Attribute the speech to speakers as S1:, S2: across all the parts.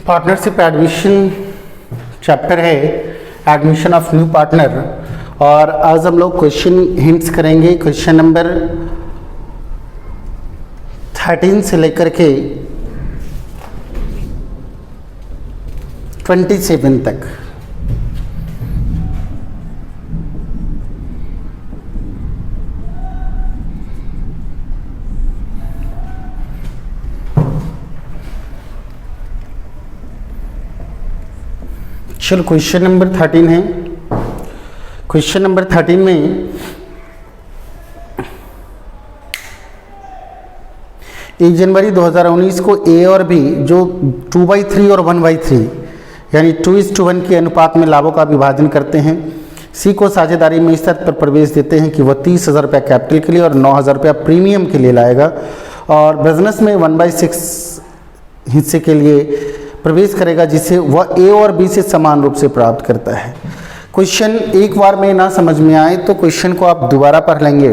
S1: Partnership admission chapter है, admission of new partner. और आज हम लोग क्वेश्चन हिंट्स करेंगे। क्वेश्चन नंबर 13 से लेकर के 27 तक। चलो क्वेश्चन नंबर 13 है। क्वेश्चन नंबर 13 में 1 जनवरी 2019 को ए और बी जो 2/3 और 1/3 यानी 2:1 के अनुपात में लाभों का विभाजन करते हैं। सी को साझेदारी में इस शर्त पर प्रवेश देते हैं कि वह 30,000 रुपया कैपिटल के लिए और 9,000 रुपया प्रीमियम के लिए लाएगा और बिजनेस में 1/6 हिस्से के लिए प्रवेश करेगा जिसे वह ए और बी से समान रूप से प्राप्त करता है। क्वेश्चन एक बार में ना समझ में आए तो क्वेश्चन को आप दोबारा पढ़ लेंगे।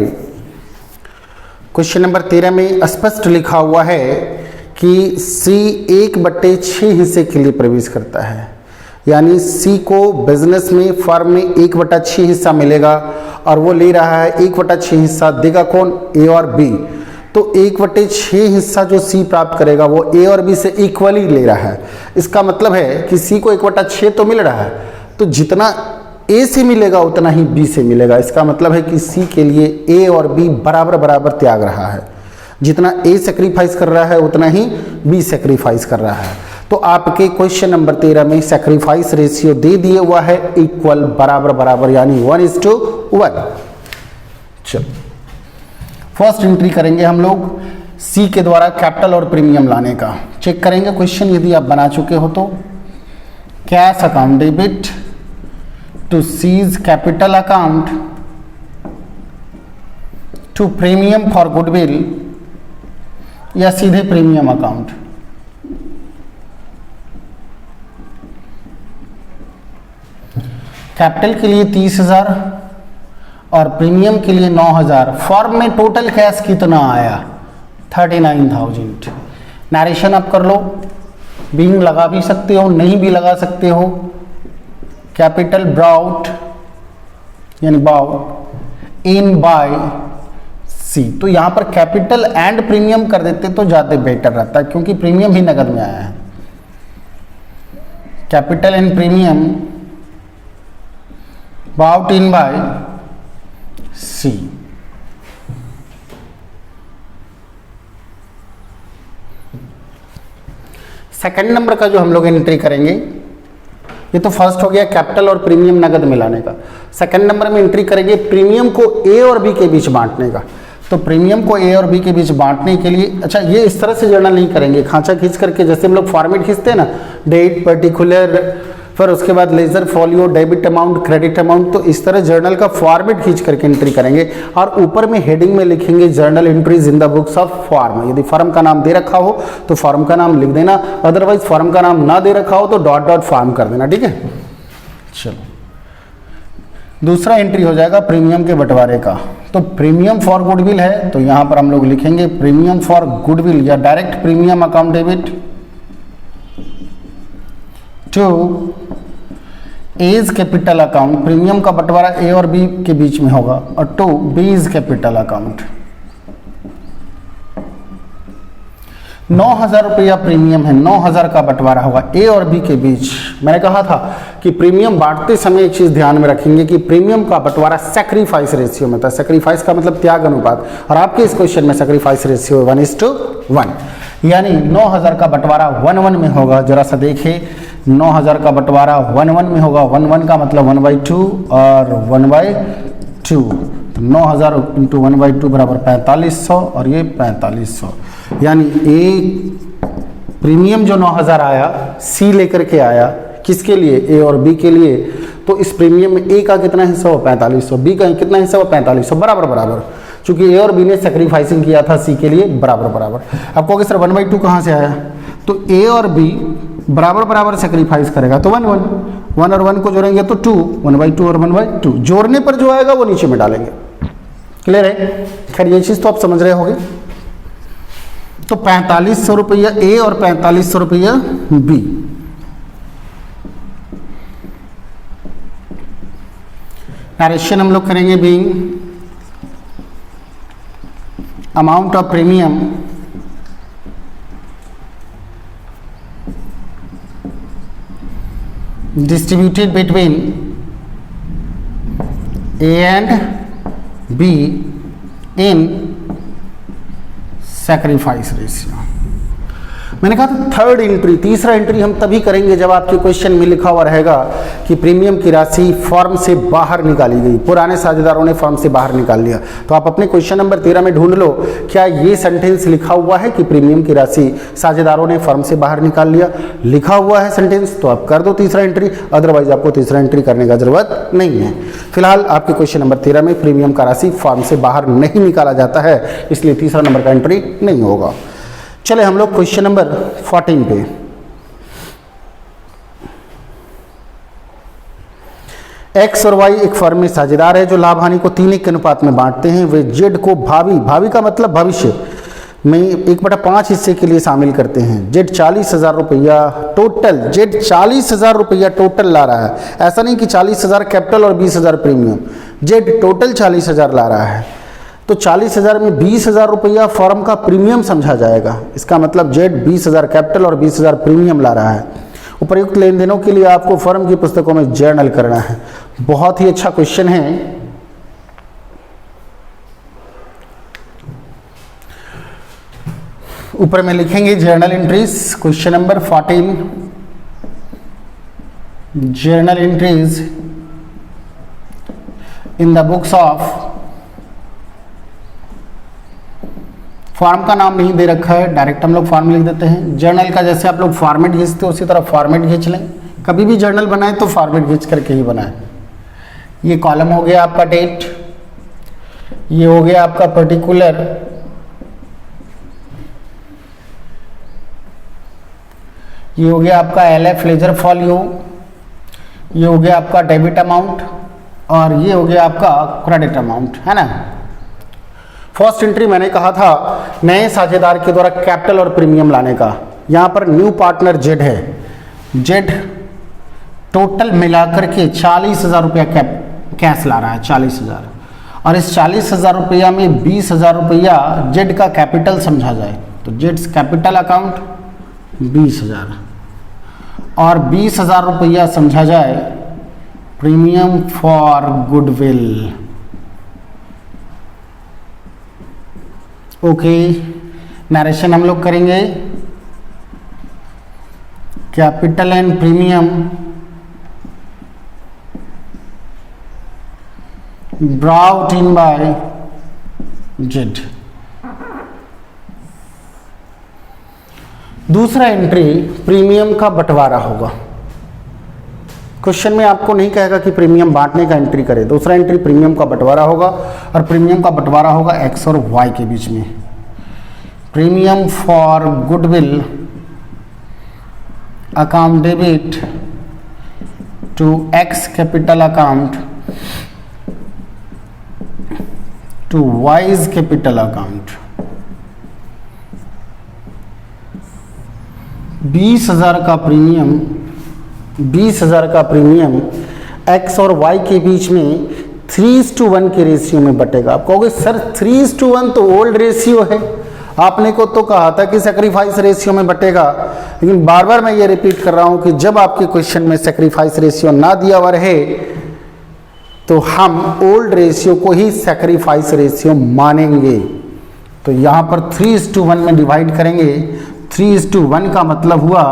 S1: क्वेश्चन नंबर 13 में स्पष्ट लिखा हुआ है कि सी 1/6 हिस्से के लिए प्रवेश करता है, यानी सी को बिजनेस में फर्म में 1/6 हिस्सा मिलेगा और वो ले रहा है 1/6 हिस्सा। देगा कौन? ए और बी। तो 1/6 हिस्सा जो सी प्राप्त करेगा वो ए और बी से इक्वली ले रहा है। इसका मतलब है कि सी को 1/6 तो मिल रहा है, तो जितना ए से मिलेगा उतना ही बी से मिलेगा। इसका मतलब है कि सी के लिए ए और बी बराबर बराबर त्याग रहा है। जितना ए सेक्रीफाइस कर रहा है उतना ही बी सेक्रीफाइस कर रहा है। तो आपके क्वेश्चन नंबर 13 में सेक्रीफाइस रेशियो दे दिए हुआ है इक्वल, बराबर बराबर, यानी 1:1। चलो फर्स्ट एंट्री करेंगे हम लोग सी के द्वारा कैपिटल और प्रीमियम लाने का। चेक करेंगे क्वेश्चन, यदि आप बना चुके हो तो। Cash account debit to C's capital account to premium for goodwill या सीधे प्रीमियम अकाउंट। कैपिटल के लिए 30,000 और प्रीमियम के लिए 9,000। फॉर्म में टोटल कैश कितना आया? 39,000। नरेशन आप कर लो, बीइंग लगा भी सकते हो, नहीं भी लगा सकते हो। कैपिटल ब्राउट यानी बाउट इन बाय सी। तो यहां पर कैपिटल एंड प्रीमियम कर देते तो ज्यादा बेटर रहता है, क्योंकि प्रीमियम ही नगद में आया है। Capital and premium brought in by C. Second number का जो हम लोग एंट्री करेंगे, ये तो फर्स्ट हो गया कैपिटल और प्रीमियम नगद मिलाने का। सेकंड नंबर में एंट्री करेंगे प्रीमियम को ए और बी के बीच बांटने का। तो प्रीमियम को ए और बी के बीच बांटने के लिए, अच्छा ये इस तरह से जर्नल नहीं करेंगे, खांचा खींच करके, जैसे हम लोग फॉर्मेट खींचते हैं ना, डेट, पर्टिकुलर, फिर उसके बाद ledger folio, debit amount, credit amount. तो इस तरह जर्नल का फॉर्मेट खींच करके एंट्री करेंगे और ऊपर में हेडिंग में लिखेंगे journal entries in the books of form. यदि फॉर्म का नाम दे रखा हो तो फॉर्म का नाम लिख देना, अदरवाइज फॉर्म का नाम ना दे रखा हो तो डॉट डॉट फॉर्म कर देना, ठीक है। चलो दूसरा एंट्री हो जाएगा प्रीमियम के बंटवारे का। तो प्रीमियम फॉर गुडविल है, तो यहां पर हम लोग लिखेंगे प्रीमियम फॉर गुडविल या direct premium account debit to A's capital account. Premium का बंटवारा ए और बी के बीच में होगा और टू बीज कैपिटल अकाउंट। 9,000 रुपया प्रीमियम है, 9,000 का बंटवारा होगा ए और बी के बीच। मैंने कहा था कि प्रीमियम बांटते समय एक चीज ध्यान में रखेंगे कि प्रीमियम का बंटवारा सैक्रिफाइस रेशियो में था। सैक्रिफाइस का मतलब त्याग अनुपात, और आपके इस क्वेश्चन में सैक्रिफाइस रेशियो 1:1, यानी 9,000 का बंटवारा 1:1 में होगा। जरा सा देखिए, 9,000 का बंटवारा 1:1 में होगा। 1:1 का मतलब 1/2 और 1/2। तो 9,000 इंटू 1/2 बराबर 4500 और ये 4500, यानी ए प्रीमियम जो 9,000 आया सी लेकर के आया, किसके लिए? ए और बी के लिए। तो इस प्रीमियम में ए का कितना हिस्सा हो? 4500। बी का कितना हिस्सा हो? 4500। बराबर बराबर, चूंकि ए और बी ने सेक्रीफाइसिंग किया था सी के लिए, बराबर बराबर। आपको कहोगे सर 1/2 कहाँ से आया? तो ए और बी बराबर बराबर सेक्रीफाइस करेगा तो 1 और 1 को जोड़ेंगे तो 2, 1/2 और 1/2। जोड़ने पर जो आएगा वो नीचे में डालेंगे। क्लियर है? खैर ये चीज़ तो आप समझ रहे होंगे। तो 4500 रुपया ए और 4500 रुपया बी, नरेशन हम लोग करेंगे being amount of premium distributed between A and B in sacrifice ratio। मैंने कहा था थर्ड एंट्री, तीसरा एंट्री हम तभी करेंगे जब आपके क्वेश्चन में लिखा हुआ रहेगा कि प्रीमियम की राशि फर्म से बाहर निकाली गई, पुराने साझेदारों ने फर्म से बाहर निकाल लिया। तो आप अपने क्वेश्चन नंबर 13 में ढूंढ लो क्या ये सेंटेंस लिखा हुआ है कि प्रीमियम की राशि साझेदारों ने फर्म से बाहर निकाल लिया। लिखा हुआ है सेंटेंस तो आप कर दो तीसरा एंट्री, अदरवाइज आपको तीसरा एंट्री करने का जरूरत नहीं है। फिलहाल आपके क्वेश्चन नंबर 13 में प्रीमियम का राशि फर्म से बाहर नहीं निकाला जाता है, इसलिए तीसरा नंबर का एंट्री नहीं होगा। चले हम लोग क्वेश्चन नंबर 14 पे। एक्स और वाई एक फर्म में साझेदार है जो लाभ हानि को 3:1 के अनुपात में बांटते हैं। वे जेड को भावी का मतलब भविष्य में 1/5 हिस्से के लिए शामिल करते हैं। जेड 40,000 रुपया टोटल, जेड 40,000 रुपया टोटल ला रहा है। ऐसा नहीं कि 40,000 कैपिटल और 20,000 प्रीमियम, जेड टोटल 40,000 ला रहा है। तो 40,000 में 20,000 रुपया फर्म का प्रीमियम समझा जाएगा। इसका मतलब जेड 20,000 कैपिटल और 20,000 प्रीमियम ला रहा है। उपयुक्त लेन देनों के लिए आपको फर्म की पुस्तकों में जर्नल करना है। बहुत ही अच्छा क्वेश्चन है। ऊपर में लिखेंगे journal entries, question number 14, journal entries in the books of, form का नाम नहीं दे रखा है, डायरेक्ट हम लोग फॉर्म लिख देते हैं। जर्नल का जैसे आप लोग फॉर्मेट खींचते हो उसी तरह फॉर्मेट खींच लें। कभी भी जर्नल बनाए तो फॉर्मेट खींच करके ही बनाए। ये कॉलम हो गया आपका डेट, ये हो गया आपका पर्टिकुलर, ये हो गया आपका LF लेजर फॉलियो, ये हो गया आपका डेबिट अमाउंट और ये हो गया आपका क्रेडिट अमाउंट, है ना। फर्स्ट एंट्री मैंने कहा था नए साझेदार के द्वारा कैपिटल और प्रीमियम लाने का। यहाँ पर न्यू पार्टनर जेड है। जेड टोटल मिलाकर के 40,000 रुपया कैश ला रहा है, 40,000, और इस 40,000 रुपया में 20,000 रुपया जेड का कैपिटल समझा जाए। तो जेड्स कैपिटल अकाउंट 20,000 और 20,000 रुपया समझा जाए premium for goodwill. Okay, narration हम लोग करेंगे capital and premium brought in by Z. दूसरा एंट्री प्रीमियम का बंटवारा होगा। क्वेश्चन में आपको नहीं कहेगा कि प्रीमियम बांटने का एंट्री करे। दूसरा एंट्री प्रीमियम का बंटवारा होगा और प्रीमियम का बंटवारा होगा एक्स और वाई के बीच में। Premium for goodwill account debit to X capital account to Y's capital account. 20,000 का प्रीमियम, 20,000 का प्रीमियम एक्स और वाई के बीच में 3:1 के रेशियो में बटेगा। आप कहोगे सर 3:1 तो ओल्ड रेशियो है, आपने को तो कहा था कि सेक्रीफाइस रेशियो में बटेगा। लेकिन बार बार मैं ये रिपीट कर रहा हूं कि जब आपके क्वेश्चन में सेक्रीफाइस रेशियो ना दिया हुआ रहे तो हम ओल्ड रेशियो को ही सेक्रीफाइस रेशियो मानेंगे। तो यहां पर 3:1 में डिवाइड करेंगे। 3:1 का मतलब हुआ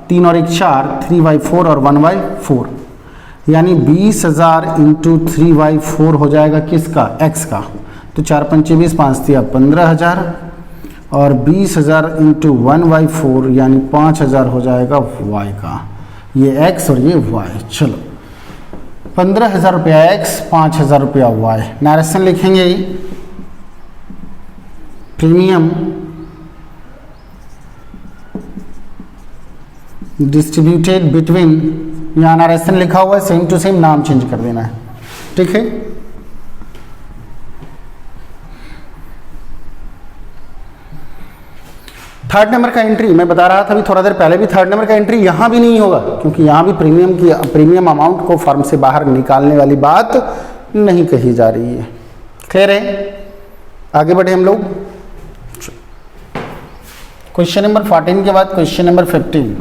S1: 3 और 1 4, 3/4 और 1/4, यानी 20,000 इंटू 3/4 हो जाएगा किसका, एक्स का। तो 4 पंचे 20, 5 दिया 15,000 और 20,000 इंटू 1/4 यानी 5,000 हो जाएगा वाई का। ये एक्स और ये वाई। चलो 15,000 रुपया एक्स, 5,000 रुपया वाई। नरेशन लिखेंगे प्रीमियम डिस्ट्रीब्यूटेड बिटवीन, यहाँ नरेशन लिखा हुआ है, सेम टू सेम नाम चेंज कर देना है, ठीक है। थर्ड नंबर का एंट्री मैं बता रहा था अभी थोड़ा देर पहले भी, थर्ड नंबर का एंट्री यहाँ भी नहीं होगा क्योंकि यहाँ भी प्रीमियम अमाउंट को फर्म से बाहर निकालने वाली बात नहीं कही जा रही है। क्लियर है? आगे बढ़े हम लोग। क्वेश्चन नंबर 14 के बाद क्वेश्चन नंबर 15।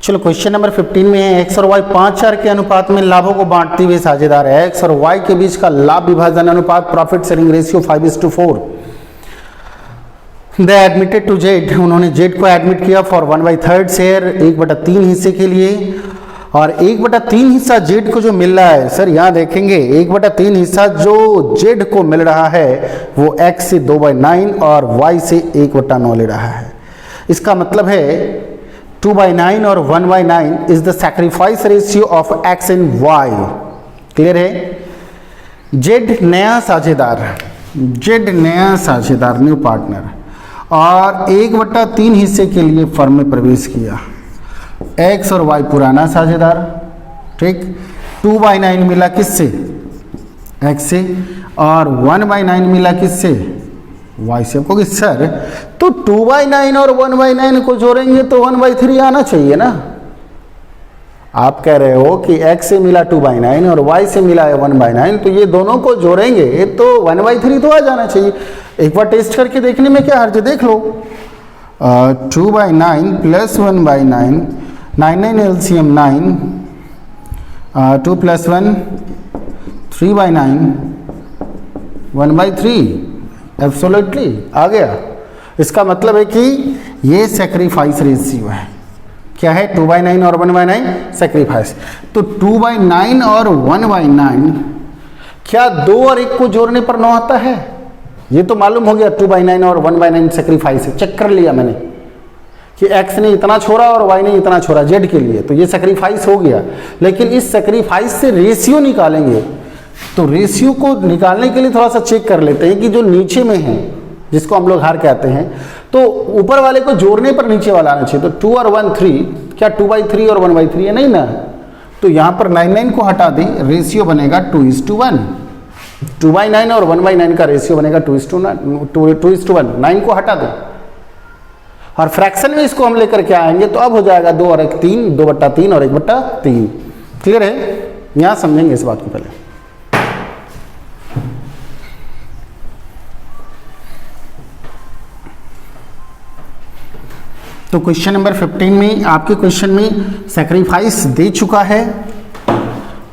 S1: चलो क्वेश्चन नंबर 15 में है एक्स और वाई 5-4 के अनुपात में लाभों को बांटती हुई साझेदार है। एक्स और वाई के बीच का लाभ विभाजन अनुपात profit sharing ratio 5:4। They admitted to Z, उन्होंने जेड को एडमिट किया फॉर 1/3 शेयर, 1/3 हिस्से के लिए। और 1/3 हिस्सा जेड को जो मिल रहा है, सर यहाँ देखेंगे 1/3 हिस्सा जो जेड को मिल रहा है वो एक्स से 2/9 और वाई से 1/9 ले रहा है। इसका मतलब है 2/9 और 1/9 is the sacrifice ratio of X and Y. Clear है? जेड नया साझेदार, जेड नया साझेदार, न्यू पार्टनर, और 1/3 हिस्से के लिए फर्म में प्रवेश किया। एक्स और वाई पुराना साझेदार, ठीक। 2/9 मिला किससे? एक्स से, और 1/9 मिला किससे? वाई से। आपको कि सर तो 2/9 और 1/9 को जोड़ेंगे तो 1/3 आना चाहिए ना। आप कह रहे हो कि x से मिला 2/9 और y से मिला है 1/9, तो ये दोनों को जोड़ेंगे तो 1/3 तो आ जाना चाहिए। एक बार टेस्ट करके देखने में क्या हर्ज है, देख लो। 2/9 प्लस 1/9, 9 LCM 9, 2 + 1 3/9, 1/3 एब्सोल्युटली आ गया। इसका मतलब है कि ये सैक्रिफाइस रेशियो है। क्या है? 2/9 और 1/9 सैक्रिफाइस। तो 2/9 और 1/9 क्या 2 और 1 को जोड़ने पर 9 आता है? ये तो मालूम हो गया 2/9 और 1/9 सैक्रिफाइस है। चेक कर लिया मैंने कि x ने इतना छोड़ा और y ने इतना छोड़ा जेड के लिए, तो ये सैक्रिफाइस हो गया। लेकिन इस सैक्रिफाइस से रेशियो निकालेंगे, तो रेशियो को निकालने के लिए थोड़ा सा चेक कर लेते हैं कि जो नीचे में है, जिसको हम लोग हार कहते हैं, तो ऊपर वाले को जोड़ने पर नीचे वाला आना चाहिए। तो 2 और 1 3, क्या 2/3 और 1/3 है? नहीं ना। तो यहाँ पर 9 को हटा दें, रेशियो बनेगा 2:1। 2/9 और 1/9 का रेशियो बनेगा 2:1। 9 को हटा दें और फ्रैक्शन में इसको हम लेकर के आएंगे तो अब हो जाएगा 2 और 1 3, 2/3 और 1/3। क्लियर है? यहाँ समझेंगे इस बात को पहले। तो क्वेश्चन नंबर 15 में आपके क्वेश्चन में सैक्रिफाइस दे चुका है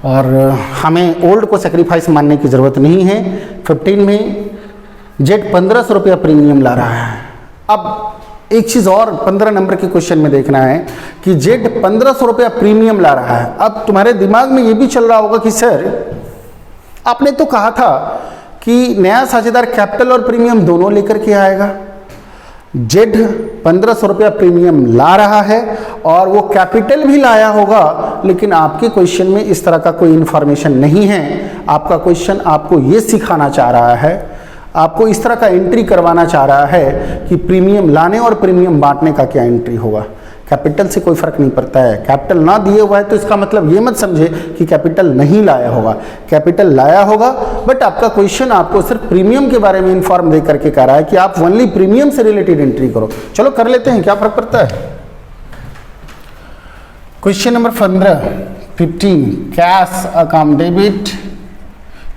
S1: और हमें ओल्ड को सैक्रिफाइस मानने की ज़रूरत नहीं है। 15 में जेड 1500 रुपया प्रीमियम ला रहा है। अब एक चीज़ और 15 नंबर के क्वेश्चन में देखना है कि जेड 1500 रुपया प्रीमियम ला रहा है। अब तुम्हारे दिमाग में ये भी चल रहा होगा कि सर आपने तो कहा था कि नया साझेदार कैपिटल और प्रीमियम दोनों लेकर के आएगा। जेड 1500 रुपया प्रीमियम ला रहा है और वो कैपिटल भी लाया होगा, लेकिन आपके क्वेश्चन में इस तरह का कोई इन्फॉर्मेशन नहीं है। आपका क्वेश्चन आपको ये सिखाना चाह रहा है, आपको इस तरह का एंट्री करवाना चाह रहा है कि प्रीमियम लाने और प्रीमियम बांटने का क्या एंट्री होगा। कैपिटल से कोई फर्क नहीं पड़ता है। कैपिटल ना दिए हुआ है तो इसका मतलब ये मत समझे कि कैपिटल नहीं लाया होगा। कैपिटल लाया होगा, बट आपका क्वेश्चन आपको सिर्फ प्रीमियम के बारे में इन्फॉर्म दे करके कह रहा है कि आप ओनली प्रीमियम से रिलेटेड एंट्री करो। चलो कर लेते हैं, क्या फर्क पड़ता है। Question number 15 cash account debit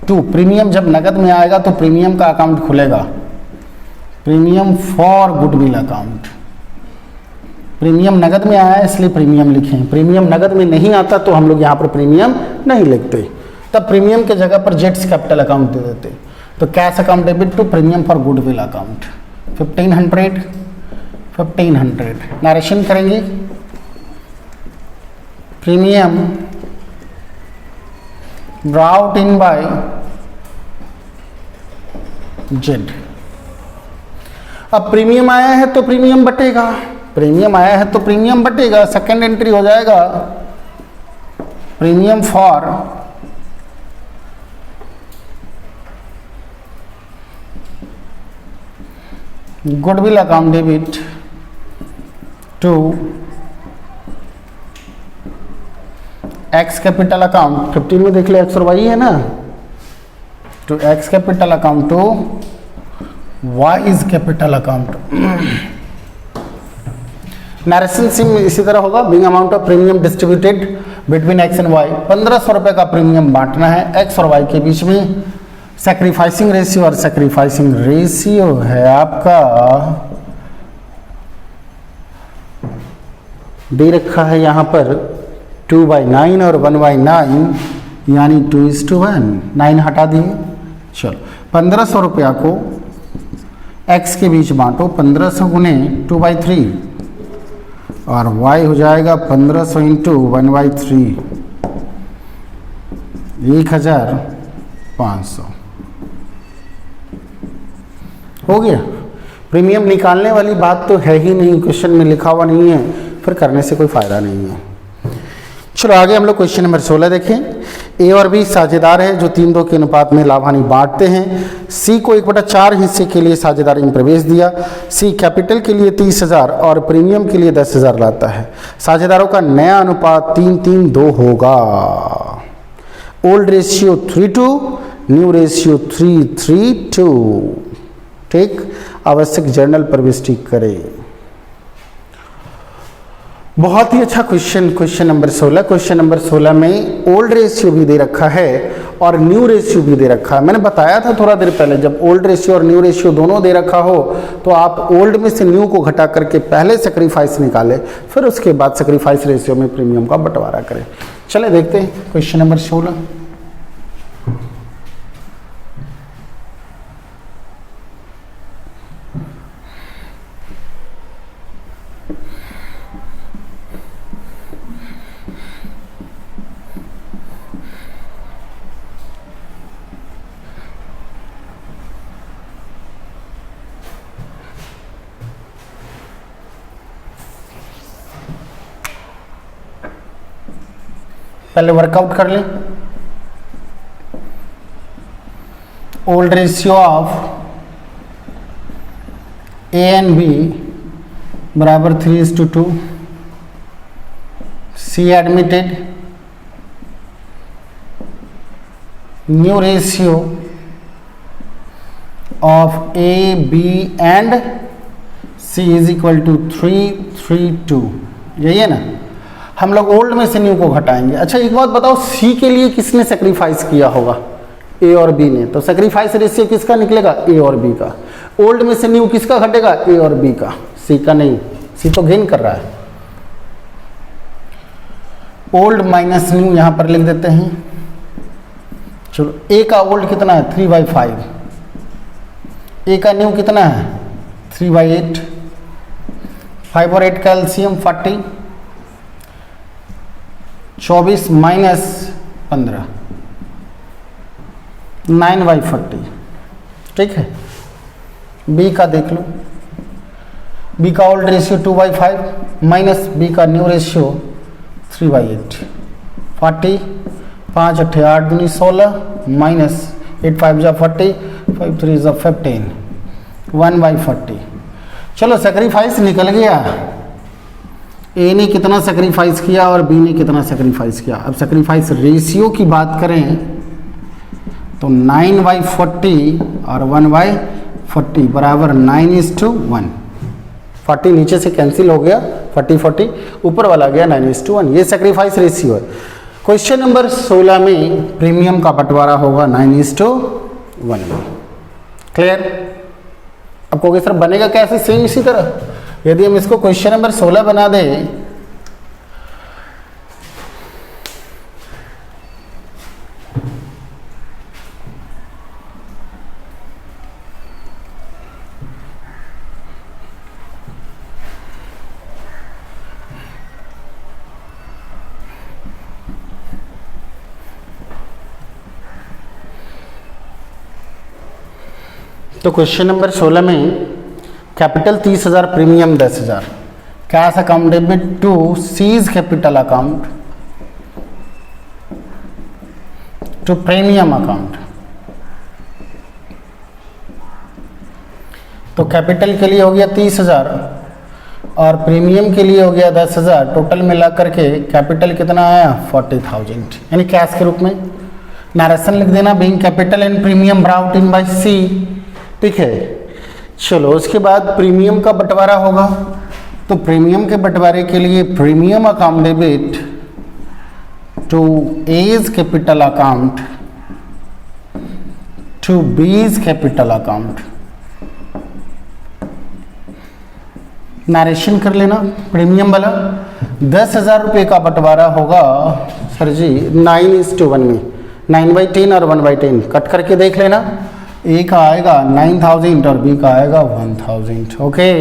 S1: to premium. जब नगद में आएगा तो प्रीमियम का अकाउंट खुलेगा, premium for goodwill account. Premium नगद में आया है इसलिए प्रीमियम लिखें। प्रीमियम नगद में नहीं आता तो हम लोग यहाँ पर प्रीमियम नहीं लिखते, तब प्रीमियम के जगह पर जेट्स कैपिटल अकाउंट दे देते। तो cash account debit to premium for goodwill account 1500 narration करेंगे। Premium brought in by Z. अब प्रीमियम आया है तो प्रीमियम बटेगा, प्रीमियम आया है तो प्रीमियम बटेगा। सेकेंड एंट्री हो जाएगा premium for goodwill account debit to X capital account, 15 में देख ले एक्स और वाई है ना, to X capital account to Y's capital account. Narration same इसी तरह होगा, being amount of premium distributed between X and Y, 1500 रुपए का प्रीमियम बांटना है एक्स और वाई के बीच में। सैक्रिफाइसिंग रेशियो, और सैक्रिफाइसिंग रेशियो है आपका दे रखा है यहां पर 2/9 और 1/9, यानी 2:1, 9 हटा दिए। चलो 1500 रुपया को x के बीच बांटो, 1500 गुने 2/3 और y हो जाएगा 1500 इंटू 1/3, 1500 हो गया। प्रीमियम निकालने वाली बात तो है ही नहीं, क्वेश्चन में लिखा हुआ नहीं है, फिर करने से कोई फायदा नहीं है। चलो आगे हम लोग क्वेश्चन नंबर 16 देखें। ए और बी साझेदार है जो 3-2 के अनुपात में लाभ हानि बांटते हैं। सी को 1/4 हिस्से के लिए साझेदारी में प्रवेश दिया। सी कैपिटल के लिए 30,000 और प्रीमियम के लिए 10,000 लाता है। साझेदारों का नया अनुपात 3:3:2 होगा। Old ratio 3:2, new ratio 3:3:2। ठीक, आवश्यक जर्नल प्रविष्टि करें। बहुत ही अच्छा question, question number 16। Question number 16 में ओल्ड रेशियो भी दे रखा है और न्यू रेशियो भी दे रखा है। मैंने बताया था थोड़ा देर पहले, जब ओल्ड रेशियो और न्यू रेशियो दोनों दे रखा हो तो आप ओल्ड में से न्यू को घटा करके पहले सेक्रीफाइस निकालें, फिर उसके बाद सेक्रीफाइस रेशियो में प्रीमियम का बंटवारा करें। चले देखते हैं क्वेश्चन नंबर 16। पहले वर्कआउट कर लें। Old ratio of A and B बराबर 3:2। C admitted. New ratio of A B and C is equal to 3:3:2। यही है ना। हम लोग ओल्ड में से न्यू को घटाएंगे। अच्छा एक बात बताओ, सी के लिए किसने सेक्रीफाइस किया होगा? ए और बी ने। तो सेक्रीफाइस रेशियो किसका निकलेगा? ए और बी का। ओल्ड में से न्यू किसका घटेगा? ए और बी का, सी का नहीं। सी तो गेन कर रहा है। ओल्ड माइनस न्यू यहां पर लिख देते हैं। चलो ए का ओल्ड कितना है? 3/5। ए का न्यू कितना है? 3/8। 5 और 8 का एलसीएम 40। 24 माइनस 15, 9/40। ठीक है। बी का देख लो। बी का ओल्ड रेशियो 2/5 माइनस बी का न्यू रेशियो 3/8। 40, 5 8 8 दूनी 16 माइनस 8 5 जा 40, 5 3 जा 15, 1/40। चलो सेक्रीफाइस निकल गया। ए ने कितना सेक्रीफाइस किया और बी ने कितना सेक्रीफाइस किया। अब सेक्रीफाइस रेशियो की बात करें तो 9/40 और 1/40 बराबर 9:1। 40 नीचे से कैंसिल हो गया, 40 ऊपर वाला गया 9:1। ये सेक्रीफाइस रेशियो है। क्वेश्चन नंबर 16 में प्रीमियम का बंटवारा होगा 9:1 में। क्लियर? अब कहोगे सर बनेगा कैसे? सेम इसी तरह। यदि हम इसको क्वेश्चन नंबर 16 बना दें तो क्वेश्चन नंबर 16 में capital 30,000, premium 10,000। Cash account debit to C's capital account to premium account. तो कैपिटल के लिए हो गया 30,000 और प्रीमियम के लिए हो गया 10,000। टोटल मिला करके कैपिटल कितना आया 40,000, यानी कैश के रूप में। नरेशन लिख देना, being capital and premium brought in by C, ठीक है। चलो उसके बाद प्रीमियम का बंटवारा होगा, तो प्रीमियम के बंटवारे के लिए premium account debit to A's capital account to B's capital account. Narration कर लेना प्रीमियम वाला। 10,000 रुपये का बंटवारा होगा सर जी 9:1 में, 9/10 और 1/10 कट करके देख लेना। ए का आएगा 9,000 और बी का आएगा 1,000। ओके।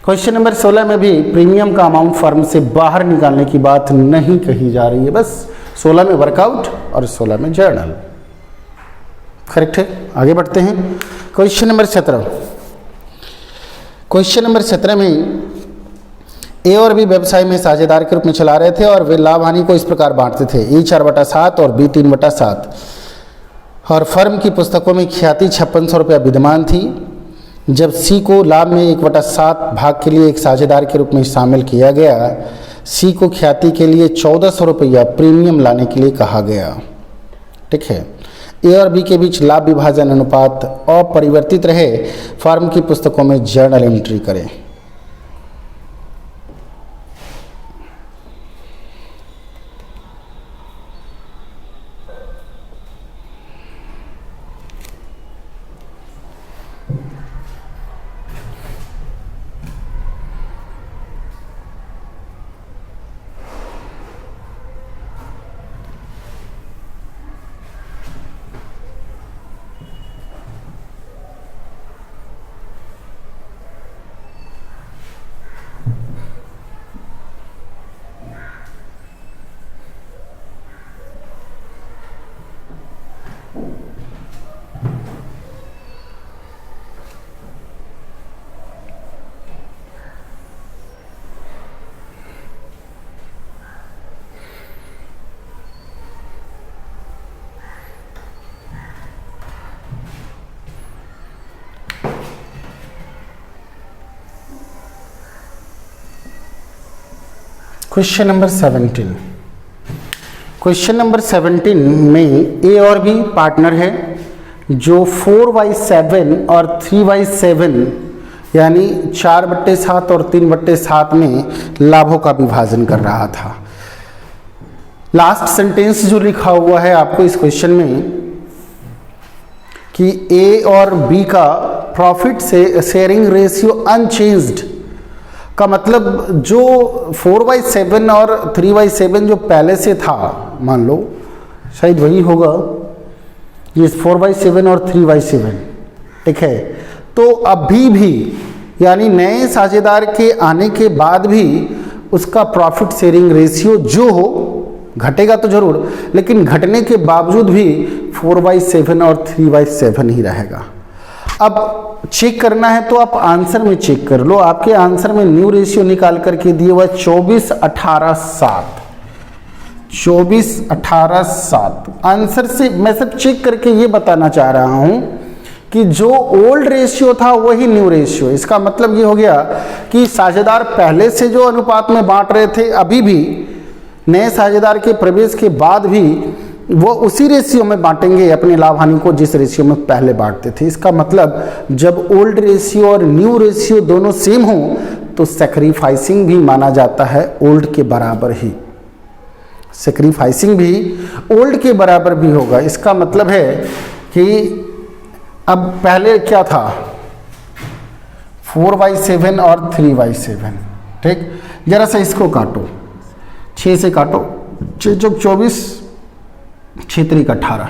S1: क्वेश्चन नंबर 16 में भी प्रीमियम का अमाउंट फर्म से बाहर निकालने की बात नहीं कही जा रही है, बस 16 में वर्कआउट और 16 में जर्नल। करेक्ट है। आगे बढ़ते हैं। Question number 17। क्वेश्चन नंबर 17 में ए और बी व्यवसाय में साझेदार के रूप में चला रहे थे और वे लाभ हानि को इस प्रकार बांटते थे, ए 4/7 और बी 3/7। और फर्म की पुस्तकों में ख्याति 5600 रुपया विद्यमान थी। जब सी को लाभ में 1/7 भाग के लिए एक साझेदार के रूप में शामिल किया गया, सी को ख्याति के लिए 1400 रुपया प्रीमियम लाने के लिए कहा गया, ठीक है। ए और बी के बीच लाभ विभाजन अनुपात अपरिवर्तित रहे, फर्म की पुस्तकों में जर्नल एंट्री करें। Question number 17। क्वेश्चन नंबर 17 में ए और बी पार्टनर है जो 4/7 और 3/7 यानी 4/7 और 3/7 में लाभों का विभाजन कर रहा था। लास्ट सेंटेंस जो लिखा हुआ है आपको इस क्वेश्चन में कि ए और बी का प्रॉफिट से शेयरिंग रेशियो अनचेंज्ड का मतलब जो 4/7 और 3/7 जो पहले से था, मान लो शायद वही होगा, ये 4/7 और 3/7, ठीक है। तो अभी भी यानी नए साझेदार के आने के बाद भी उसका प्रॉफिट शेयरिंग रेशियो जो हो, घटेगा तो जरूर, लेकिन घटने के बावजूद भी 4/7 और 3/7 ही रहेगा। अब चेक करना है तो आप आंसर में चेक कर लो। आपके आंसर में न्यू रेशियो निकाल करके दिए हुआ 24/18/7, 24/18/7। आंसर से मैं सब चेक करके ये बताना चाह रहा हूं कि जो ओल्ड रेशियो था वही न्यू रेशियो। इसका मतलब ये हो गया कि साझेदार पहले से जो अनुपात में बांट रहे थे, अभी भी नए साझेदार के प्रवेश के बाद भी वो उसी रेशियो में बांटेंगे अपने लाभ हानि को जिस रेशियो में पहले बांटते थे। इसका मतलब जब ओल्ड रेशियो और न्यू रेशियो दोनों सेम हो तो सैक्रिफाइसिंग भी माना जाता है ओल्ड के बराबर ही, सैक्रिफाइसिंग भी ओल्ड के बराबर भी होगा। इसका मतलब है कि अब पहले क्या था 4/7 और 3/7, ठीक। जरा सा इसको काटो, 6 से काटो, 6 चौक 24, 6 3 18,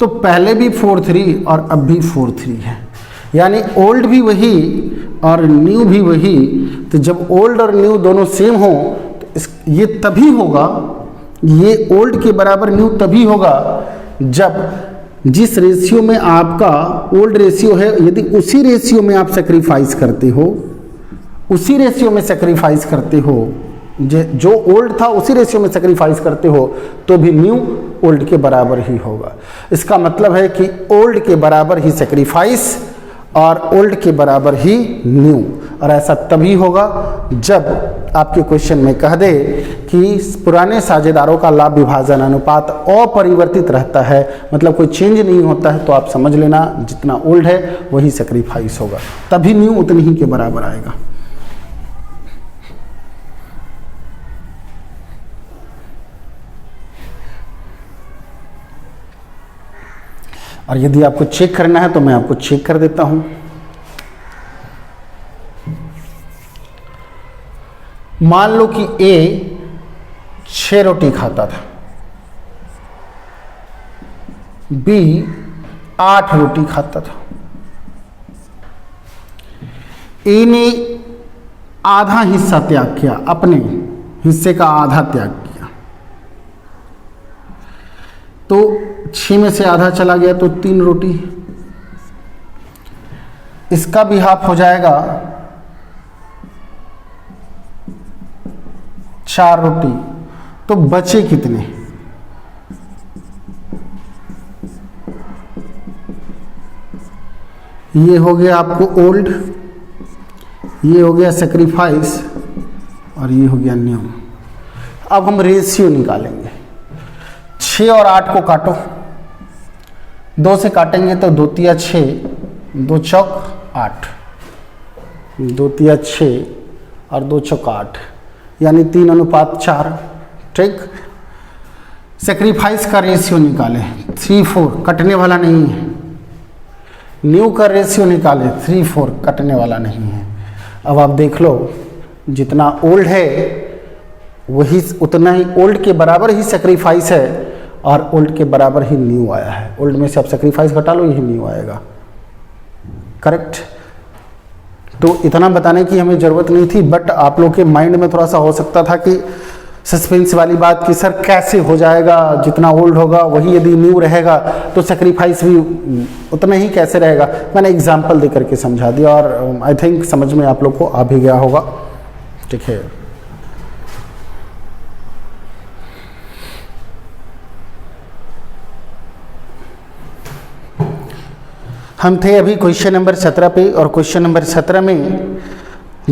S1: तो पहले भी 4/3 और अब भी 4/3 है, यानी ओल्ड भी वही और न्यू भी वही। तो जब ओल्ड और न्यू दोनों सेम हो तो ये तभी होगा, ये ओल्ड के बराबर न्यू तभी होगा जब जिस रेशियो में आपका ओल्ड रेशियो है, यदि उसी रेशियो में आप सेक्रीफाइस करते हो, उसी रेशियो में सेक्रीफाइस करते हो, जो ओल्ड था उसी रेशियो में सेक्रीफाइस करते हो, तो भी न्यू ओल्ड के बराबर ही होगा। इसका मतलब है कि ओल्ड के बराबर ही सेक्रीफाइस और ओल्ड के बराबर ही न्यू। और ऐसा तभी होगा जब आपके क्वेश्चन में कह दे कि पुराने साझेदारों का लाभ विभाजन अनुपात अपरिवर्तित रहता है, मतलब कोई चेंज नहीं होता है, तो आप समझ लेना जितना ओल्ड है वही सैक्रिफाइस होगा, तभी न्यू उतनी ही के बराबर आएगा। और यदि आपको चेक करना है तो मैं आपको चेक कर देता हूं। मान लो कि ए 6 रोटी खाता था, बी 8 रोटी खाता था। ए ने आधा हिस्सा त्याग किया, अपने हिस्से का आधा त्याग किया, तो 6 में से आधा चला गया तो 3 रोटी, इसका भी हाफ हो जाएगा 4 रोटी, तो बचे कितने? ये हो गया आपको ओल्ड, ये हो गया सैक्रिफाइस, और ये हो गया न्यू। अब हम रेशियो निकालेंगे। 6 और 8 को काटो, 2 से काटेंगे तो 2 तिया 6, 2 चौक 8, 2 तिया 6 और 2 चौक 8, यानी 3:4। ठीक, सैक्रिफाइस का रेशियो निकाले 3:4, कटने वाला नहीं है। न्यू का रेशियो निकाले 3:4, कटने वाला नहीं है। अब आप देख लो, जितना ओल्ड है वही उतना ही ओल्ड के बराबर ही सैक्रिफाइस है, और ओल्ड के बराबर ही न्यू आया है। ओल्ड में से आप सैक्रिफाइस घटा लो, यही न्यू आएगा। करेक्ट। तो इतना बताने की हमें ज़रूरत नहीं थी, बट आप लोग के माइंड में थोड़ा सा हो सकता था कि सस्पेंस वाली बात कि सर कैसे हो जाएगा, जितना ओल्ड होगा वही यदि न्यू रहेगा तो सैक्रिफाइस भी उतना ही कैसे रहेगा। मैंने एग्जांपल दे करके समझा दिया, और आई थिंक समझ में आप लोग को आ भी गया होगा। ठीक है, हम थे अभी क्वेश्चन नंबर 17 पे, और क्वेश्चन नंबर 17 में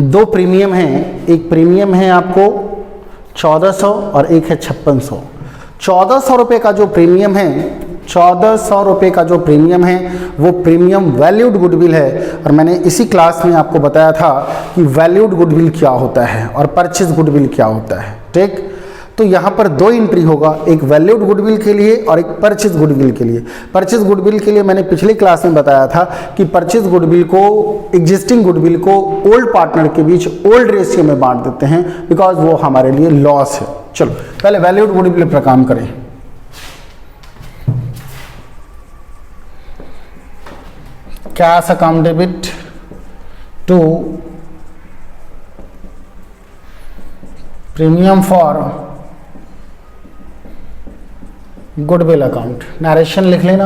S1: 2 प्रीमियम हैं। एक प्रीमियम है आपको 1400 और एक है 5600। 1400 रुपये का जो प्रीमियम है, 1400 रुपये का जो प्रीमियम है वो प्रीमियम वैल्यूड गुडविल है। और मैंने इसी क्लास में आपको बताया था कि वैल्यूड गुडविल क्या होता है और परचेज गुडविल क्या होता है। ठीक, तो यहाँ पर 2 एंट्री होगा, एक वैल्यूड गुडविल के लिए और एक परचेज गुडविल के लिए। परचेज गुडविल के लिए मैंने पिछली क्लास में बताया था कि परचेज गुडविल को, एग्जिस्टिंग गुडविल को ओल्ड पार्टनर के बीच ओल्ड रेशियो में बांट देते हैं, बिकॉज वो हमारे लिए लॉस है। चलो पहले वैल्यूड गुडविल पर काम करें। Cash account debit to premium for goodwill account. Narration लिख लेना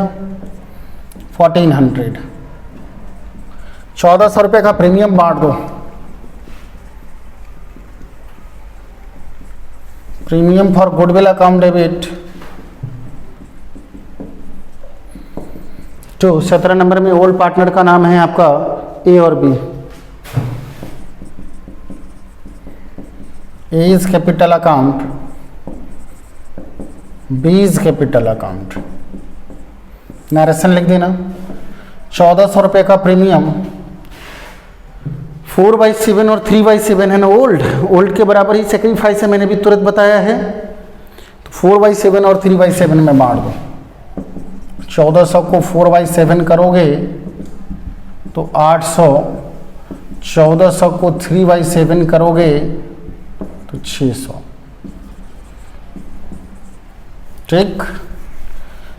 S1: 1400। 1400 रुपये का प्रीमियम बांट दो। Premium for goodwill account debit to 17 नंबर में ओल्ड पार्टनर का नाम है आपका ए और B. A is capital account, B is capital account. Narration लिख देना। 1400 रुपये का प्रीमियम 4/7 और 3/7 है ना, ओल्ड के बराबर ही सैक्रिफाइस है, मैंने भी तुरंत बताया है। तो 4/7 और 3/7 में बांट दो। 1400 को 4/7 करोगे तो 800, 1400 को 3/7 करोगे तो 600। ठीक,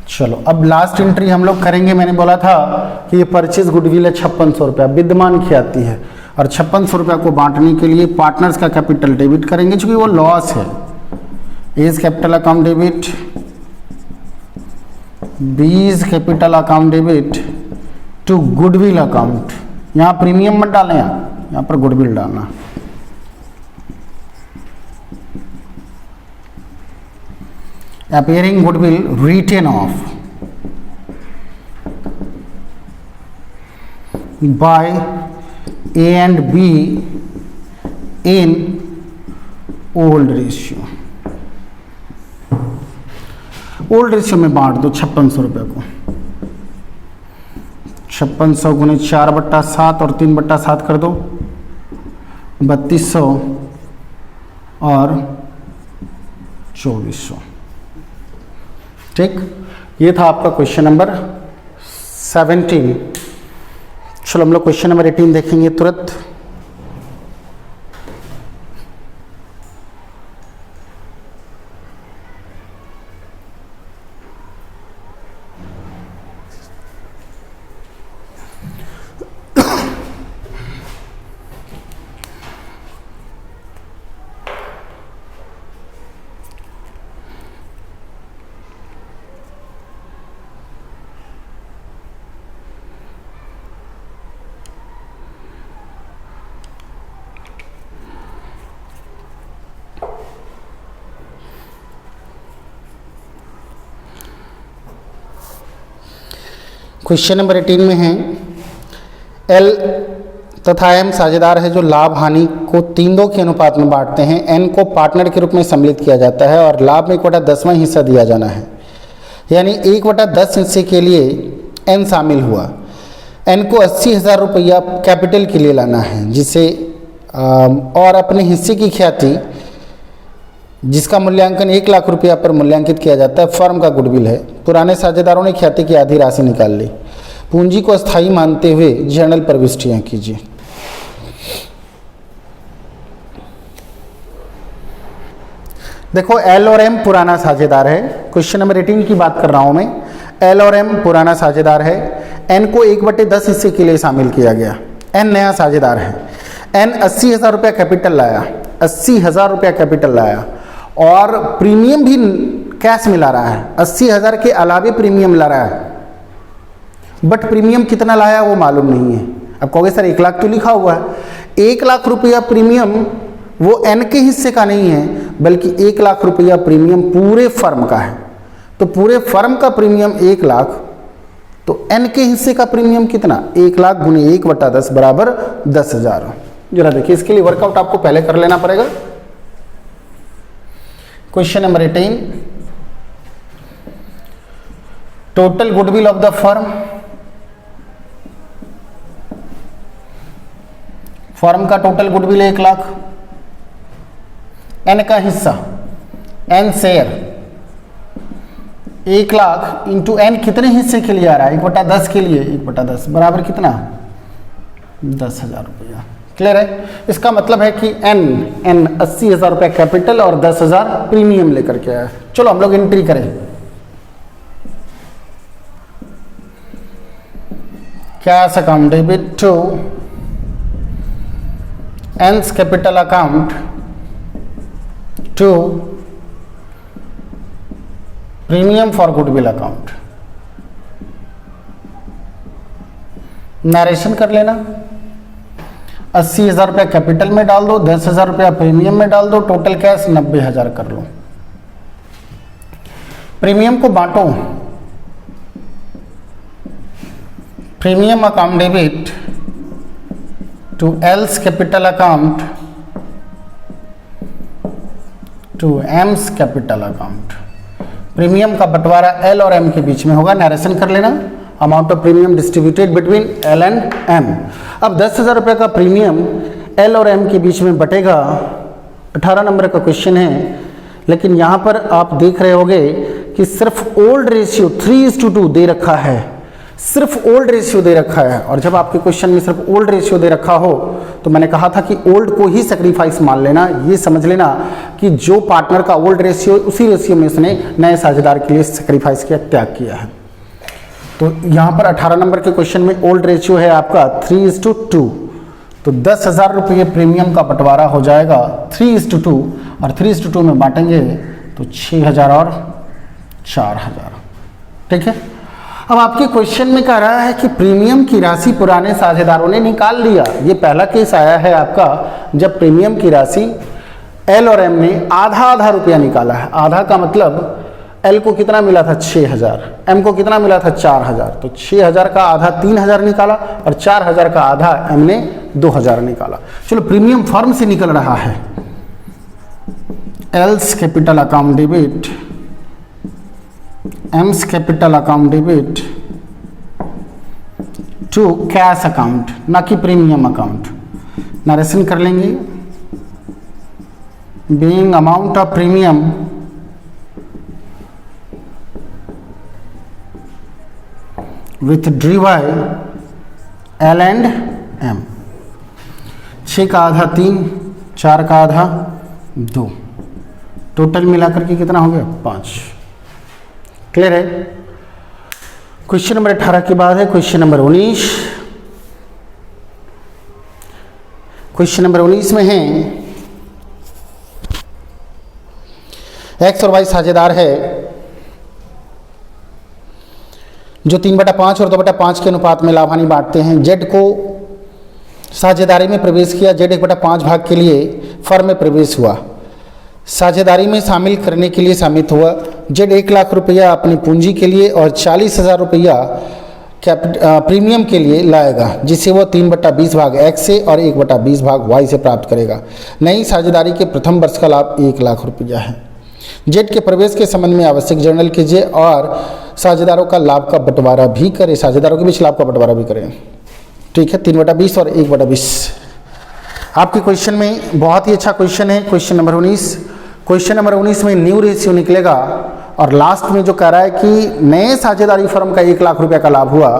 S1: चलो अब लास्ट एंट्री हम लोग करेंगे। मैंने बोला था कि ये परचेज गुडविल है 5600 रुपया, विद्यमान ख्याति है, और 5600 रुपया को बांटने के लिए पार्टनर्स का कैपिटल डेबिट करेंगे, क्योंकि वो लॉस है। A's capital account debit, B is capital account debit to goodwill account. यहाँ प्रीमियम मत डालें, यहाँ पर गुडविल डालना। appearing goodwill written off by A and B in old ratio. Old ratio में बांट दो 5600 रुपये को। 5600 गुने 4/7 और 3/7 कर दो 3200 और 2400। ठीक, ये था आपका क्वेश्चन नंबर 17। चलो हम लोग क्वेश्चन नंबर 18 देखेंगे तुरंत। क्वेश्चन नंबर 18 में है एल तथा एम साझेदार है जो लाभ हानि को 3-2 के अनुपात में बांटते हैं। एन को पार्टनर के रूप में सम्मिलित किया जाता है और लाभ में 1/10वां हिस्सा दिया जाना है, यानी 1/10 हिस्से के लिए एन शामिल हुआ। एन को 80,000 रुपया कैपिटल के लिए लाना है, जिसे और अपने हिस्से की ख्याति जिसका मूल्यांकन 1 लाख रुपया पर मूल्यांकित किया जाता है, फर्म का गुडविल है। पुराने साझेदारों ने ख्याति की आधी राशि निकाल ली। पूंजी को अस्थायी मानते हुए जर्नल प्रविष्टियां कीजिए। देखो एल और एम पुराना साझेदार है। क्वेश्चन नंबर 18 की बात कर रहा हूं मैं। एल और एम पुराना साझेदार है। एन को 1/10 हिस्से के लिए शामिल किया गया। एन नया साझेदार है। एन 80,000 रुपया कैपिटल लाया, 80,000 रुपया कैपिटल लाया और प्रीमियम भी कैश में ला रहा है। 80,000 के अलावे प्रीमियम ला रहा है, बट प्रीमियम कितना लाया वो मालूम नहीं है। अब कहोगे सर 1 लाख तो लिखा हुआ है। 1 लाख रुपया प्रीमियम वो एन के हिस्से का नहीं है, बल्कि 1 लाख रुपया प्रीमियम पूरे फर्म का है। तो पूरे फर्म का प्रीमियम 1 लाख, तो एन के हिस्से का प्रीमियम कितना? 1 लाख गुने 1/10 बराबर 10,000। जरा देखिए, इसके लिए वर्कआउट आपको पहले कर लेना पड़ेगा। Question number 18, total goodwill of the firm. Firm का टोटल गुडविल 1 लाख। एन का हिस्सा, N share 1 lakh into N कितने हिस्से के लिए आ रहा है? 1/10 के लिए। 1/10 बराबर कितना? 10,000 रुपया। क्लियर है? इसका मतलब है कि एन 80,000 रुपया कैपिटल और 10,000 प्रीमियम लेकर के आया। चलो हम लोग एंट्री करें। Cash account debit to N's capital account to premium for goodwill account. Narration कर लेना। 80,000 रुपया कैपिटल में डाल दो, 10,000 रुपया प्रीमियम में डाल दो, टोटल कैश 90,000 कर लो। प्रीमियम को बांटो। Premium account debit to L's capital account to M's capital account. Premium का बंटवारा एल और एम के बीच में होगा। नरेशन कर लेना। Amount of premium distributed between L and M. अब 10,000 रुपये का प्रीमियम एल और एम के बीच में बटेगा। 18 नंबर का क्वेश्चन है, लेकिन यहाँ पर आप देख रहे होंगे कि सिर्फ ओल्ड रेशियो 3:2 दे रखा है। सिर्फ ओल्ड रेशियो दे रखा है, और जब आपके क्वेश्चन में सिर्फ ओल्ड रेशियो दे रखा हो तो मैंने कहा था कि ओल्ड को ही सेक्रीफाइस मान लेना। ये समझ लेना कि जो पार्टनर का ओल्ड रेशियो, उसी रेशियो में उसने नए साझेदार के लिए सेक्रीफाइस किया, त्याग किया है। तो यहाँ पर 18 नंबर के क्वेश्चन में ओल्ड रेशियो है आपका 3:2। तो 10,000 रुपये प्रीमियम का बंटवारा हो जाएगा 3:2, और 3:2 में बांटेंगे तो 6,000 और 4,000। ठीक है। अब आपके क्वेश्चन में कह रहा है कि प्रीमियम की राशि पुराने साझेदारों ने निकाल लिया। ये पहला केस आया है आपका जब प्रीमियम की राशि एल और एम ने आधा आधा रुपया निकाला है। आधा का मतलब एल को कितना मिला था 6000, एम को कितना मिला था 4000, तो 6000 का आधा 3000 निकाला और 4000 का आधा एम ने 2000 निकाला। चलो प्रीमियम फर्म से निकल रहा है, L's capital account debit, M's capital account debit to cash account, ना कि प्रीमियम अकाउंट। नरेशन कर लेंगे, being amount of premium withdrew by L and M. 6 का आधा 3, 4 का आधा 2, टोटल मिलाकर के कितना हो गया 5। क्लियर है। क्वेश्चन नंबर 18 के बाद है क्वेश्चन नंबर 19। क्वेश्चन नंबर 19 में है एक्स और वाई साझेदार है जो 3/5 और 2/5 के अनुपात में लाभ हानि बांटते हैं। जेड को साझेदारी में प्रवेश किया, जेड 1/5 भाग के लिए फर्म में प्रवेश हुआ, साझेदारी में शामिल करने के लिए सम्मित हुआ। जेड 1 लाख रुपया अपनी पूंजी के लिए और 40,000 रुपया प्रीमियम के लिए लाएगा, जिसे वह 3/20 भाग एक्स से और 1/20 भाग वाई से प्राप्त करेगा। नई साझेदारी के प्रथम वर्ष का लाभ 1 लाख रुपया है। जेड के प्रवेश के संबंध में आवश्यक जर्नल कीजिए और साझेदारों का लाभ का बंटवारा भी करें, साझेदारों के बीच लाभ का बंटवारा भी करें। ठीक है, 3/20 और 1/20। आपके क्वेश्चन में बहुत ही अच्छा क्वेश्चन है क्वेश्चन नंबर 19। क्वेश्चन नंबर 19 में न्यू रेशियो निकलेगा और लास्ट में जो कह रहा है कि नए साझेदारी फर्म का 1 लाख रुपये का लाभ हुआ,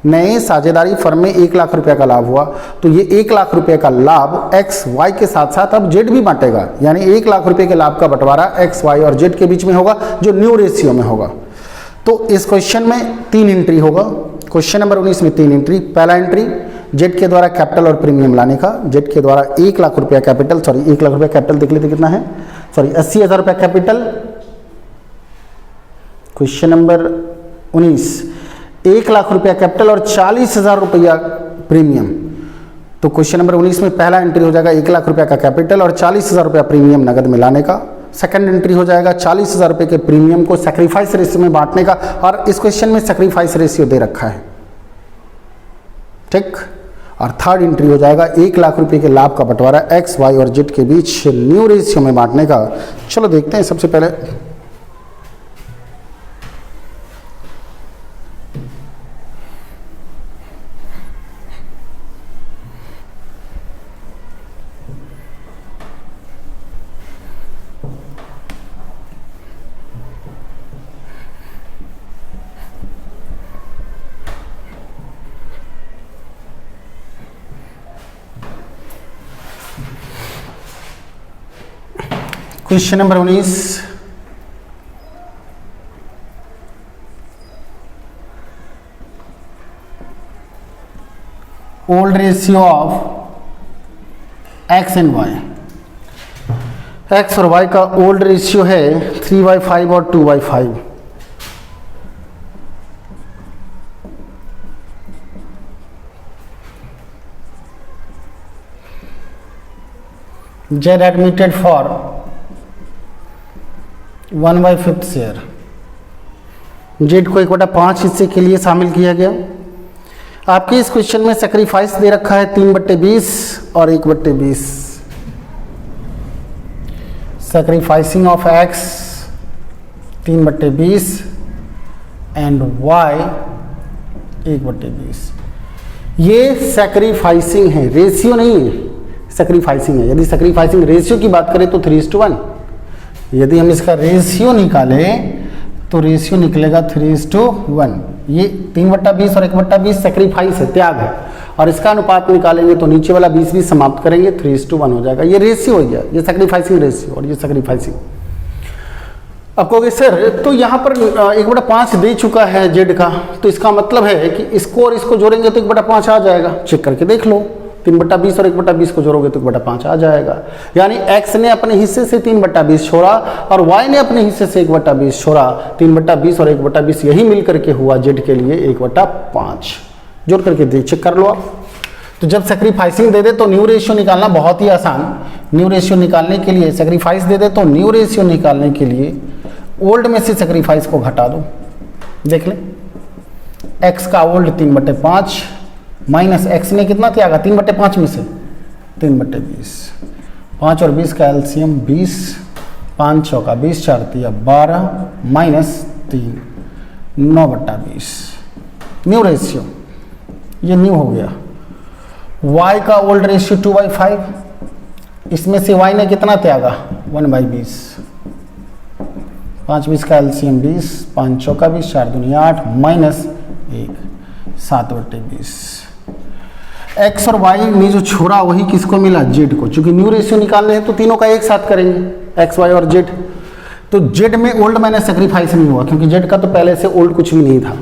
S1: नए साझेदारी फर्म में 1 लाख रुपये का लाभ हुआ, तो ये 1 लाख रुपये का लाभ एक्स वाई के साथ साथ अब जेड भी बांटेगा, यानी 1 लाख रुपये के लाभ का बंटवारा एक्स वाई और जेड के बीच में होगा जो न्यू रेशियो में होगा। तो इस क्वेश्चन में 3 एंट्री होगा। क्वेश्चन नंबर 19 में 3 एंट्री। पहला एंट्री जेड के द्वारा कैपिटल और प्रीमियम लाने का, जेड के द्वारा 1 लाख रुपया कैपिटल, 1 लाख रुपया कैपिटल देख लेते कितना है, 80,000 रुपया कैपिटल। क्वेश्चन नंबर 19 1 लाख रुपया कैपिटल और 40,000 रुपया प्रीमियम। तो क्वेश्चन नंबर 19 में पहला एंट्री हो जाएगा 1 लाख रुपया का कैपिटल और 40,000 रुपया प्रीमियम नगद में लाने का। सेकंड एंट्री हो जाएगा 40,000 रुपये के प्रीमियम को सैक्रिफाइस रेशियो में बांटने का, और इस क्वेश्चन में सैक्रिफाइस रेशियो दे रखा है। ठीक। और थर्ड एंट्री हो जाएगा 1 लाख रुपये के लाभ का बंटवारा एक्स वाई और जेड के बीच न्यू रेशियो में बांटने का। चलो देखते हैं। सबसे पहले question number 19 old ratio of X and Y. X और वाई का ओल्ड रेशियो है 3/5 और 2/5। Z admitted for 1/5 share. Z को 1/5 हिस्से के लिए शामिल किया गया। आपके इस क्वेश्चन में सैक्रिफाइस दे रखा है 3/20 और 1/20। Sacrificing of X 3/20 and Y 1/20। ये सैक्रिफाइसिंग है, रेशियो नहीं है, सैक्रिफाइसिंग है। यदि सैक्रिफाइसिंग रेशियो की बात करें तो 3:1। यदि हम इसका रेशियो निकालें तो रेशियो निकलेगा 3:1। ये 3/20 और 1/20 सैक्रिफाइस है, त्याग है, और इसका अनुपात निकालेंगे तो नीचे वाला 20 समाप्त करेंगे, 3:1 हो जाएगा। ये रेशियो हो गया, ये सैक्रिफाइसिंग रेशियो और ये सैक्रिफाइसिंग। अब कहोगे सर तो यहाँ पर 1/5 दे चुका है जेड का, तो इसका मतलब है कि इसको और इसको जोड़ेंगे तो 1/5 आ जाएगा। चेक करके देख लो, 3/20 और 1/20 को जोड़ोगे तो 1/5 आ जाएगा। यानी x ने अपने हिस्से से 3/20 छोड़ा और y ने अपने हिस्से से 1/20 छोड़ा। 3/20 और 1/20 यही मिल करके हुआ z के लिए 1/5। जोड़ करके देख, चेक कर लो आप। तो जब सैक्रिफाइसिंग दे दे तो न्यू रेशियो निकालना बहुत ही आसान। न्यू रेशियो निकालने के लिए सैक्रिफाइस दे दे तो न्यू रेशियो निकालने के लिए ओल्ड में से सेक्रीफाइस को घटा दो, देख ले x का ओल्ड 3/5 माइनस x में कितना त्यागा 3/5 में से 3/20, 5 और 20 का एलसीएम 20, 5 चौका 20, 4 तिया 12 माइनस 3, 9/20। न्यू रेशियो, ये न्यू हो गया। y का ओल्ड रेशियो 2/5, इसमें से y ने कितना त्यागा 1/20, 5 20 का एलसीएम 20, 5 चौका 20, 4 दूनी 8 माइनस 1, 7/20। x और y ने जो छोड़ा वही किसको मिला z को। चूंकि न्यू रेशियो निकालने हैं तो तीनों का एक साथ करेंगे x y और z। तो z में ओल्ड मैंने सेक्रीफाइस नहीं हुआ क्योंकि z का तो पहले से ओल्ड कुछ भी नहीं था।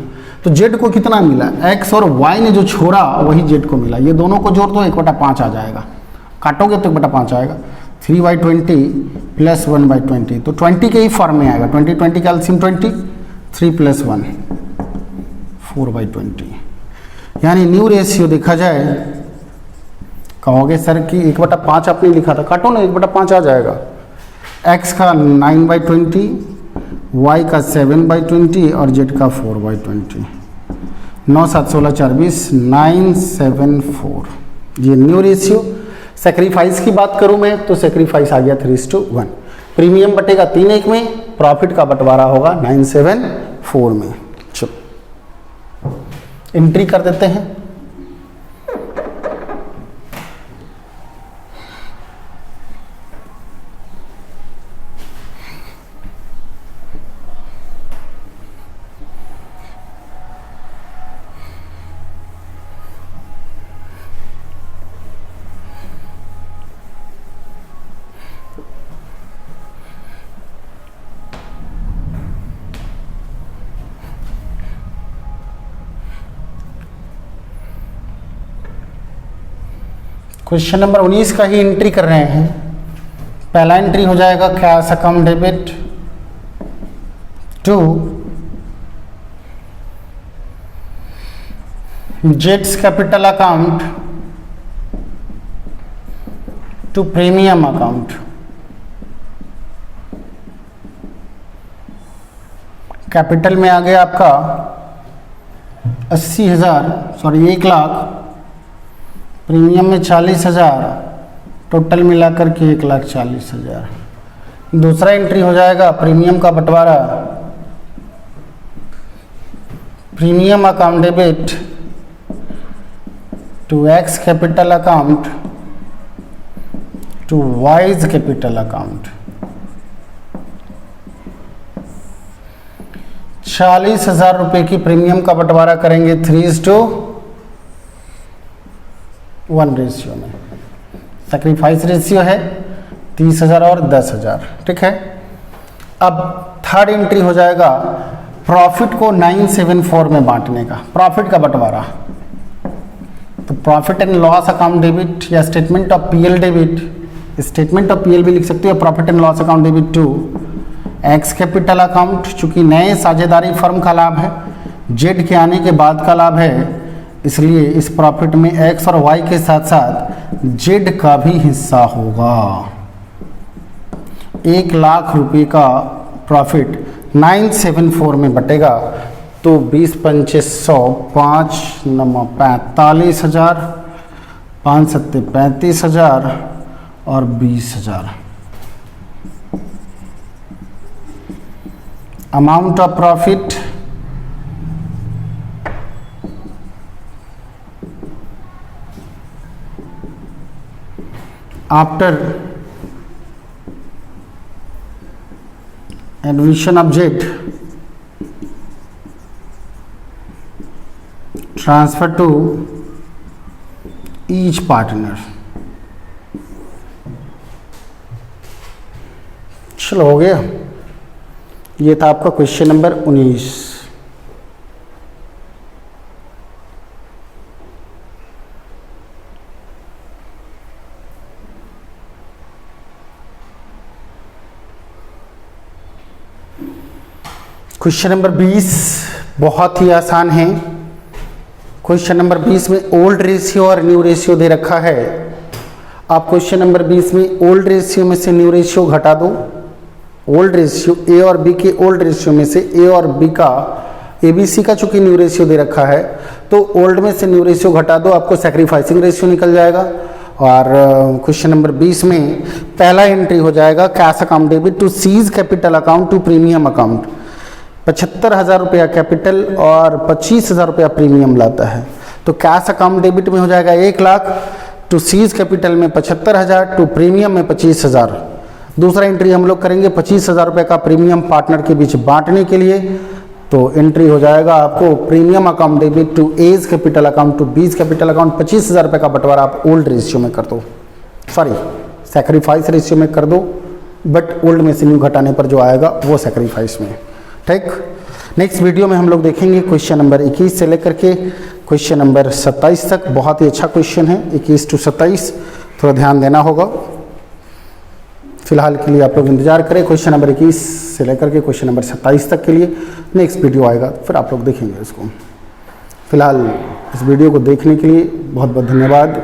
S1: तो z को कितना मिला, x और y ने जो छोड़ा वही z को मिला। ये दोनों को जोड़ दो 1/5 आ जाएगा, काटोगे तो 1/5 आएगा। 3/20 प्लस 1/20 तो 20 के ही फॉर्म में आएगा। 20 का एलसीएम 20, 3 प्लस 1 4/20। यानी न्यू रेशियो देखा जाए, कहोगे सर कि 1/5 आपने लिखा था, काटो ना 1/5 आ जाएगा। x का 9/20, y का 7/20 और z का 4/20। 9 7 16 4 20 974। ये न्यू रेशियो। सेक्रीफाइस की बात करूं मैं तो सेक्रीफाइस आ गया 3:1। प्रीमियम बटेगा 3:1 में, प्रॉफिट का बंटवारा होगा 974 में। चलो एंट्री कर देते हैं। क्वेश्चन नंबर 19 का ही एंट्री कर रहे हैं। पहला एंट्री हो जाएगा कैश अकाउंट डेबिट टू जेट्स capital account to premium account. Capital में आ गया आपका 80,000, सॉरी 1 लाख, प्रीमियम में 40,000, टोटल मिलाकर के 1,40,000। दूसरा एंट्री हो जाएगा प्रीमियम का बंटवारा, premium account debit to X capital account to Y's capital account. 40,000 रुपये की प्रीमियम का बंटवारा करेंगे 3:1 रेशियो में। सैक्रिफाइस रेशियो है 30,000 और 10,000, ठीक है। अब थर्ड एंट्री हो जाएगा प्रॉफिट को 974 में बांटने का, प्रॉफिट का बंटवारा। तो profit and loss account debit या statement of PL debit, statement of PL भी लिख सकते हो, profit and loss account debit to X capital account, चूंकि नए साझेदारी फर्म का लाभ है, जेड के आने के बाद का लाभ है, इसलिए इस प्रॉफिट में एक्स और वाई के साथ साथ जेड का भी हिस्सा होगा। 1 लाख रुपए का प्रॉफिट 974 में बटेगा, तो 20 पंचे 100, 5 9 45,000, 5 7 35,000 और 20,000। Amount of profit after admission of Z transfer to each partner. चलो हो गया, ये था आपका क्वेश्चन नंबर 19। क्वेश्चन नंबर 20 बहुत ही आसान है। क्वेश्चन नंबर 20 में ओल्ड रेशियो और न्यू रेशियो दे रखा है। आप क्वेश्चन नंबर 20 में ओल्ड रेशियो में से न्यू रेशियो घटा दो, ओल्ड रेशियो ए और बी के ओल्ड रेशियो में से ए और बी का ए बी सी का चूंकि न्यू रेशियो दे रखा है तो ओल्ड में से न्यू रेशियो घटा दो, आपको सैक्रिफाइसिंग रेशियो निकल जाएगा। और क्वेश्चन नंबर 20 में पहला एंट्री हो जाएगा cash account debit to C's capital account to premium account. 75,000 रुपया कैपिटल और 25,000 रुपया प्रीमियम लाता है, तो कैश अकाउंट डेबिट में हो जाएगा 1 लाख, टू सीज कैपिटल में 75,000, टू प्रीमियम में 25,000। दूसरा एंट्री हम लोग करेंगे 25,000 रुपये का प्रीमियम पार्टनर के बीच बांटने के लिए, तो एंट्री हो जाएगा आपको premium account debit to A's capital account to B's capital account. 25,000 रुपये का बंटवारा आप ओल्ड रेशियो में कर दो, सॉरी सैक्रिफाइस रेशियो में कर दो, बट ओल्ड में से न्यू घटाने पर जो आएगा वो सैक्रिफाइस में। ठीक, नेक्स्ट वीडियो में हम लोग देखेंगे क्वेश्चन नंबर 21 से लेकर के क्वेश्चन नंबर 27 तक। बहुत ही अच्छा क्वेश्चन है 21 to 27, थोड़ा ध्यान देना होगा। फिलहाल के लिए आप लोग इंतजार करें क्वेश्चन नंबर 21 से लेकर के क्वेश्चन नंबर 27 तक के लिए। नेक्स्ट वीडियो आएगा फिर आप लोग देखेंगे इसको। फिलहाल इस वीडियो को देखने के लिए बहुत बहुत धन्यवाद।